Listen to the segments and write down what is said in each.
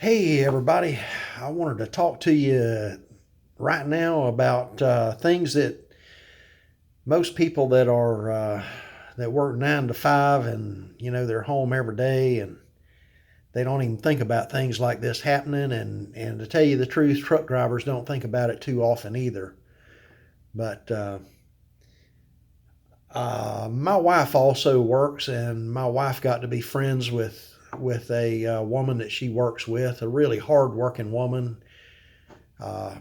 Hey everybody, I wanted to talk to you right now about things that most people that work 9 to 5 and they're home every day and they don't even think about things like this happening. And to tell you the truth, truck drivers don't think about it too often either. But my wife also works, and my wife got to be friends with a woman that she works with, a really hard working woman. Uh,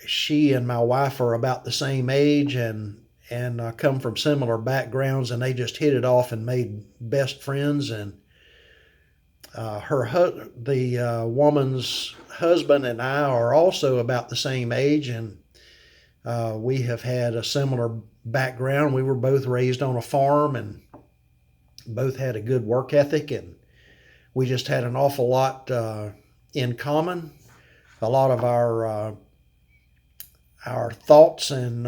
she and my wife are about the same age and come from similar backgrounds, and they just hit it off and made best friends. And the woman's husband and I are also about the same age, and we have had a similar background. We were both raised on a farm and both had a good work ethic, and we just had an awful lot in common. A lot of our thoughts and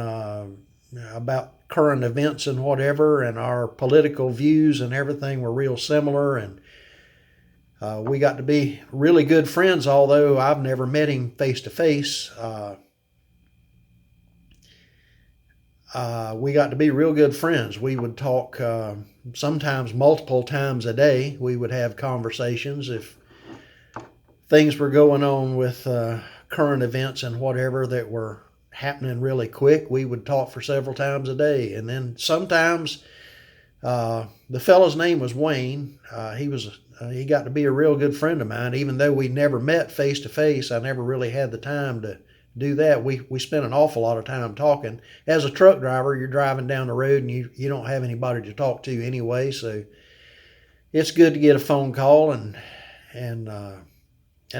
about current events and whatever, and our political views and everything were real similar. And we got to be really good friends, although I've never met him face to face. We got to be real good friends. We would talk sometimes multiple times a day. We would have conversations if things were going on with current events and whatever that were happening really quick. We would talk for several times a day. And then sometimes the fellow's name was Wayne. He got to be a real good friend of mine, even though we never met face to face. I never really had the time to do that. We spent an awful lot of time talking. As a truck driver, you're driving down the road and you don't have anybody to talk to anyway, so it's good to get a phone call and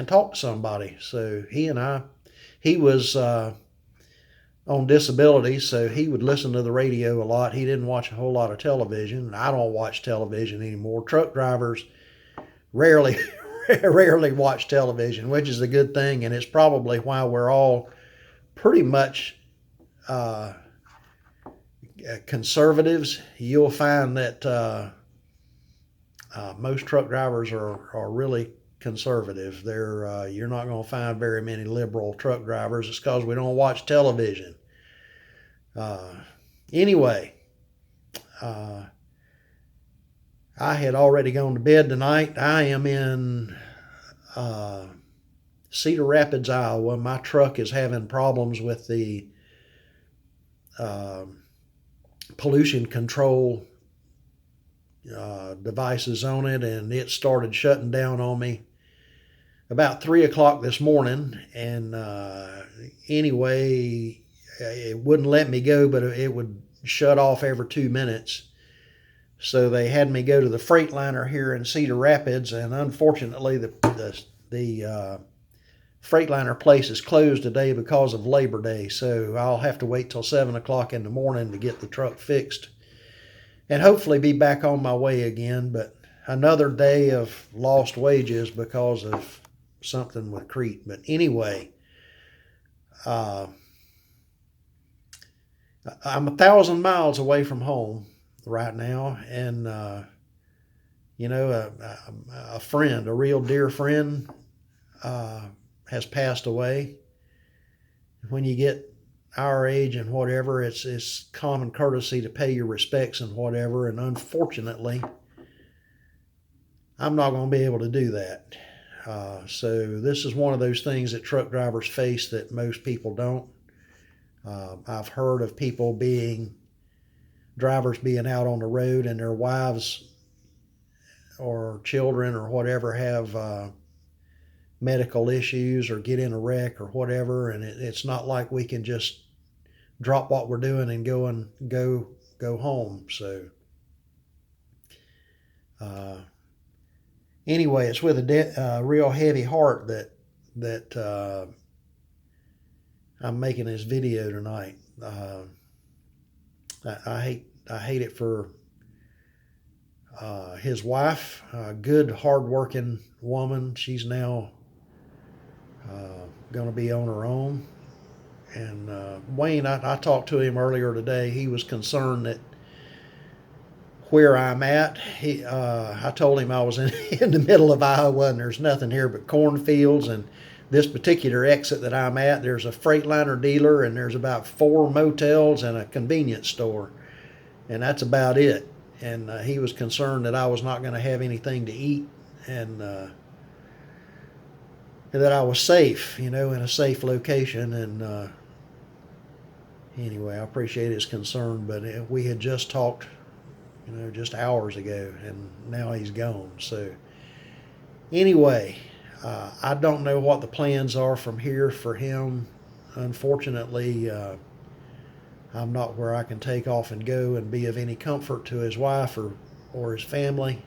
talk to somebody. So he was on disability, so he would listen to the radio a lot. He didn't watch a whole lot of television. I don't watch television anymore. Truck drivers rarely rarely watch television, which is a good thing, and it's probably why we're all pretty much conservatives. You'll find that most truck drivers are really conservative. You're not going to find very many liberal truck drivers. It's because we don't watch television. Uh, anyway, uh, I had already gone to bed tonight. I am in uh, Cedar Rapids, Iowa. My truck is having problems with the uh, pollution control devices on it, and it started shutting down on me about 3 o'clock this morning. And anyway, it wouldn't let me go, but it would shut off every 2 minutes. So they had me go to the Freightliner here in Cedar Rapids, and unfortunately, the Freightliner place is closed today because of Labor Day. So I'll have to wait till 7 o'clock in the morning to get the truck fixed, and hopefully be back on my way again. But another day of lost wages because of something with Crete. But anyway, uh, I'm 1,000 miles away from home right now, and a friend, a real dear friend, uh, has passed away. When you get our age and whatever, it's common courtesy to pay your respects and whatever, and unfortunately, I'm not going to be able to do that. So this is one of those things that truck drivers face that most people don't. I've heard of drivers being out on the road and their wives or children or whatever have medical issues or get in a wreck or whatever, and it's not like we can just drop what we're doing and go home. So uh, anyway, it's with a real heavy heart that I'm making this video tonight. I hate it for his wife, a good, hard-working woman. She's now going to be on her own. And Wayne, I talked to him earlier today. He was concerned that where I'm at. I told him I was in the middle of Iowa and there's nothing here but cornfields, and this particular exit that I'm at, there's a Freightliner dealer and there's about 4 motels and a convenience store, and that's about it. And he was concerned that I was not going to have anything to eat, and that I was safe, in a safe location. And anyway, I appreciate his concern, but we had just talked, just hours ago, and now he's gone. So anyway, I don't know what the plans are from here for him. Unfortunately, I'm not where I can take off and go and be of any comfort to his wife or his family.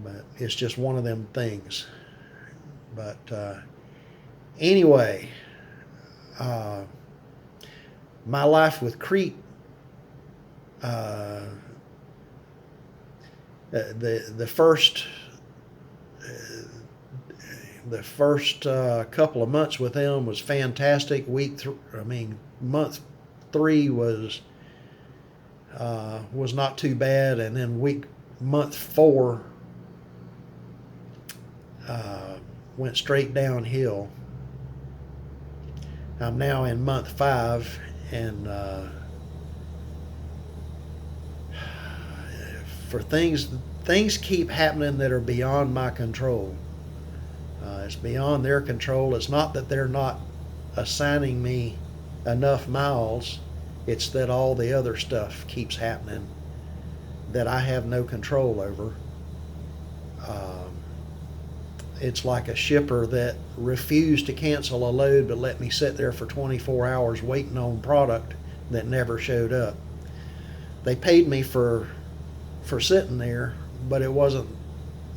But it's just one of them things. But anyway, my life with Crete, the first couple of months with them was fantastic. Month 3 was not too bad, and then month 4 went straight downhill. I'm now in month 5, and for things keep happening that are beyond my control. It's beyond their control. It's not that they're not assigning me enough miles. It's that all the other stuff keeps happening that I have no control over. It's like a shipper that refused to cancel a load but let me sit there for 24 hours waiting on product that never showed up. They paid me for sitting there, but it wasn't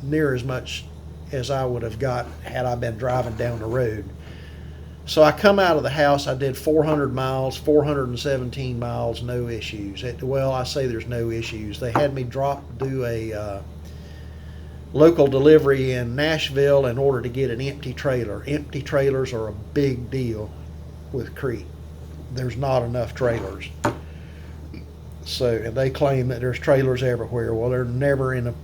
near as much as I would have got had I been driving down the road. So I come out of the house, I did 400 miles, 417 miles, no issues. I say there's no issues. They had me do a local delivery in Nashville in order to get an empty trailer. Empty trailers are a big deal with Crete. There's not enough trailers. And they claim that there's trailers everywhere. Well, they're never in a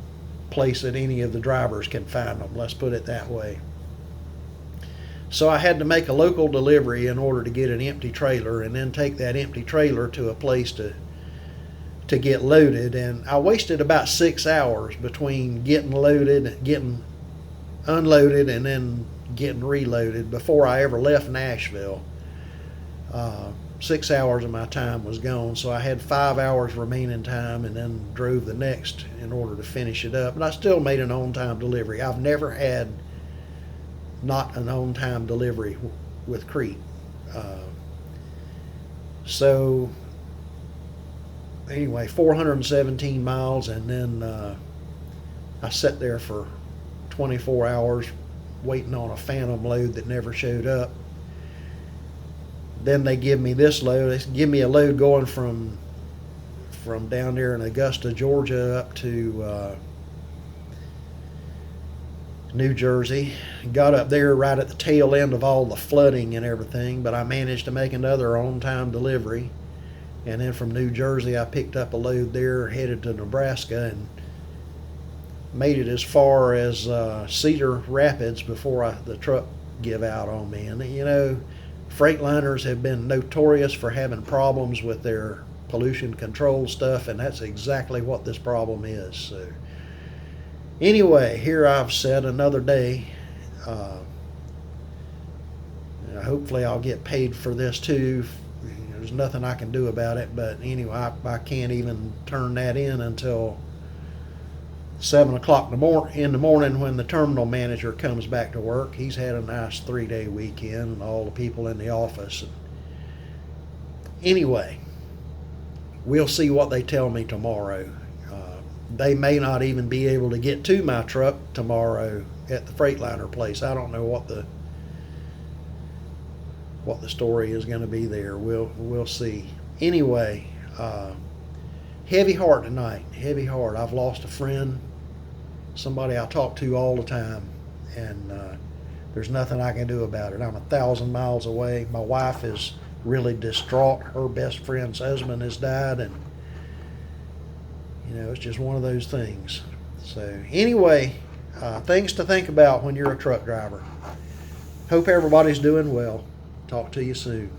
place that any of the drivers can find them. Let's put it that way. So I had to make a local delivery in order to get an empty trailer, and then take that empty trailer to a place to get loaded. And I wasted about 6 hours between getting loaded, getting unloaded, and then getting reloaded before I ever left Nashville. 6 hours of my time was gone, so I had 5 hours remaining time, and then drove the next in order to finish it up. And I still made an on-time delivery. I've never had not an on-time delivery with Crete. So anyway, 417 miles, and then I sat there for 24 hours waiting on a phantom load that never showed up. Then they give me this load. They give me a load going from down there in Augusta, Georgia, up to New Jersey. Got up there right at the tail end of all the flooding and everything, but I managed to make another on-time delivery. And then from New Jersey, I picked up a load there, headed to Nebraska, and made it as far as Cedar Rapids before the truck give out on me. And Freightliners have been notorious for having problems with their pollution control stuff, and that's exactly what this problem is. So anyway, here I've said another day. Hopefully I'll get paid for this too. There's nothing I can do about it, but anyway, I can't even turn that in until 7 o'clock in the morning when the terminal manager comes back to work. He's had a nice 3-day weekend, and all the people in the office. Anyway, we'll see what they tell me tomorrow. They may not even be able to get to my truck tomorrow at the Freightliner place. I don't know what the story is going to be there. We'll see. Anyway, heavy heart tonight. Heavy heart. I've lost a friend, somebody I talk to all the time, and there's nothing I can do about it. I'm 1,000 miles away. My wife is really distraught. Her best friend's husband has died, and It's just one of those things. So anyway, things to think about when you're a truck driver. Hope everybody's doing well. Talk to you soon.